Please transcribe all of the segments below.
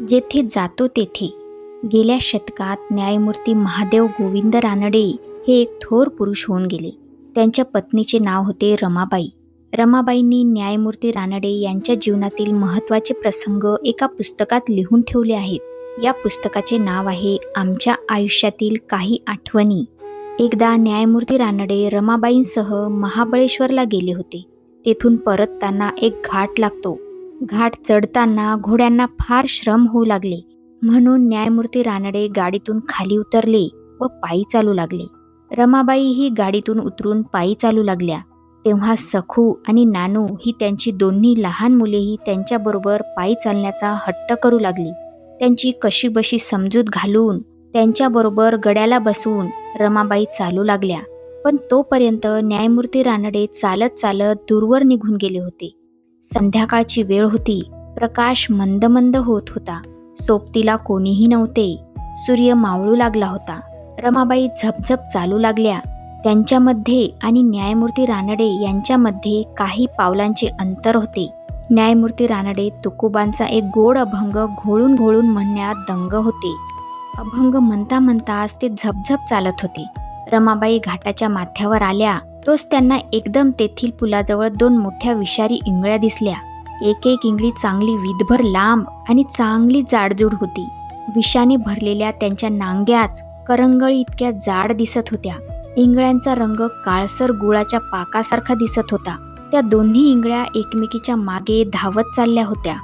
जेथे जातो तेथे. गेल्या शतकात न्यायमूर्ती महादेव गोविंद रानडे हे एक थोर पुरुष होऊन गेले. त्यांच्या पत्नीचे नाव होते रमाबाई. रमाबाईंनी न्यायमूर्ती रानडे यांच्या जीवनातील महत्त्वाचे प्रसंग एका पुस्तकात लिहून ठेवले आहेत. या पुस्तकाचे नाव आहे आमच्या आयुष्यातील काही आठवणी. एकदा न्यायमूर्ती रानडे रमाबाईंसह महाबळेश्वरला गेले होते. तेथून परतताना एक घाट लागतो. घाट चढताना घोड्यांना फार श्रम होऊ लागले, म्हणून न्यायमूर्ती रानडे गाडीतून खाली उतरले व पायी चालू लागले. रमाबाईही गाडीतून उतरून पायी चालू लागल्या. तेव्हा सखू आणि नानू ही त्यांची दोन्ही लहान मुलेही त्यांच्याबरोबर पायी चालण्याचा हट्ट करू लागली. त्यांची कशीबशी समजूत घालून त्यांच्याबरोबर गड्याला बसवून रमाबाई चालू लागल्या. पण तोपर्यंत न्यायमूर्ती रानडे चालत चालत दूरवर निघून गेले होते. संध्याकाळची वेळ होती. प्रकाश मंद मंद होत होता. सोबतीला कोणीही नव्हते. सूर्य मावळू लागला होता. रमाबाई झपझप चालू लागल्या. त्यांच्यामध्ये आणि न्यायमूर्ती रानडे यांच्यामध्ये काही पावलांचे अंतर होते. न्यायमूर्ती रानडे तुकोबांचा एक गोड अभंग घोळून घोळून म्हणण्यात दंग होते. अभंग म्हणता म्हणताच ते झपझप चालत होते. रमाबाई घाटाच्या माथ्यावर आल्या तोच त्यांना एकदम तेथील पुलाजवळ दोन मोठ्या विषारी इंगळ्या दिसल्या. एक एक इंगळी चांगली वीधभर लांब आणि चांगली जाडजूड होती. विषाने भरलेल्या त्यांच्या नांग्याच करंगळी इतक्या जाड दिसत होत्या. इंगळ्यांचा रंग काळसर गुळाच्या पाकासारखा दिसत होता. त्या दोन्ही इंगळ्या एकमेकीच्या मागे धावत चालल्या होत्या.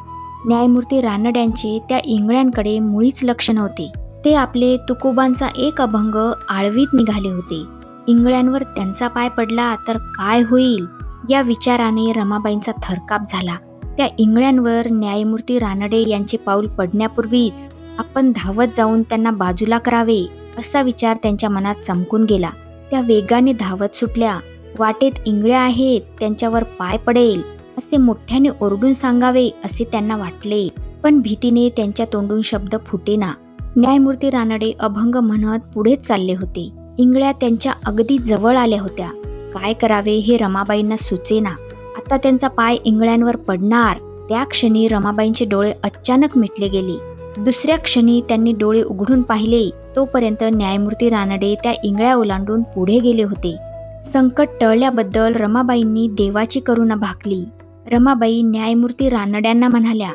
न्यायमूर्ती रानड्यांचे त्या इंगळ्यांकडे मुळीच लक्ष नव्हते. ते आपले तुकोबांचा एक अभंग आळवीत निघाले होते. इंगळ्यांवर त्यांचा पाय पडला तर काय होईल या विचाराने रमाबाईंचा थरकाप झाला. त्या इंगळ्यांवर न्यायमूर्ती रानडे यांचे पाऊल पडण्यापूर्वीच आपण धावत जाऊन त्यांना बाजूला करावे असा विचार त्यांच्या मनात चमकून गेला. त्या वेगाने धावत सुटल्या. वाटेत इंगळ्या आहेत, त्यांच्यावर पाय पडेल असे मोठ्याने ओरडून सांगावे असे त्यांना वाटले, पण भीतीने त्यांच्या तोंडून शब्द फुटेना. न्यायमूर्ती रानडे अभंग म्हणत पुढेच चालले होते. इंगळ्या त्यांच्या अगदी जवळ आल्या होत्या. काय करावे हे रमाबाईंना सुचेना. आता त्यांचा पाय इंगळ्यांवर पडणार. त्या क्षणी रमाबाईंचे डोळे अचानक मिटले गेले. दुसऱ्या क्षणी त्यांनी डोळे उघडून पाहिले तोपर्यंत न्यायमूर्ती रानडे त्या इंगळ्या ओलांडून पुढे गेले होते. संकट टळल्याबद्दल रमाबाईंनी देवाची करुणा भाकली. रमाबाई न्यायमूर्ती रानड्यांना म्हणाल्या,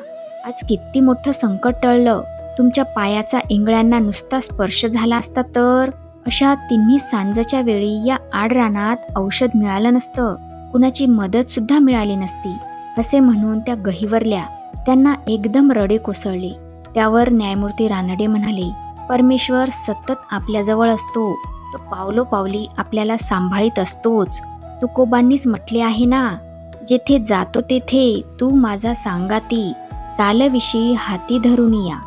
आज किती मोठं संकट टळलं. तुमच्या पायाचा इंगळ्यांना नुसता स्पर्श झाला असता तर. अशा तिन्ही सांजेच्या वेळी या आडरानात औषध मिळालं नसतं, कुणाची मदत सुद्धा मिळाली नसती असे म्हणून त्या गहिवरल्या. त्यांना एकदम रडे कोसळले. त्यावर न्यायमूर्ती रानडे म्हणाले, परमेश्वर सतत आपल्याजवळ असतो. तो पावलोपावली आपल्याला सांभाळीत असतोच. तुकोबांनीच म्हटले आहे ना, जेथे जातो तेथे तू माझा सांगाती, चालविषयी हाती धरून या.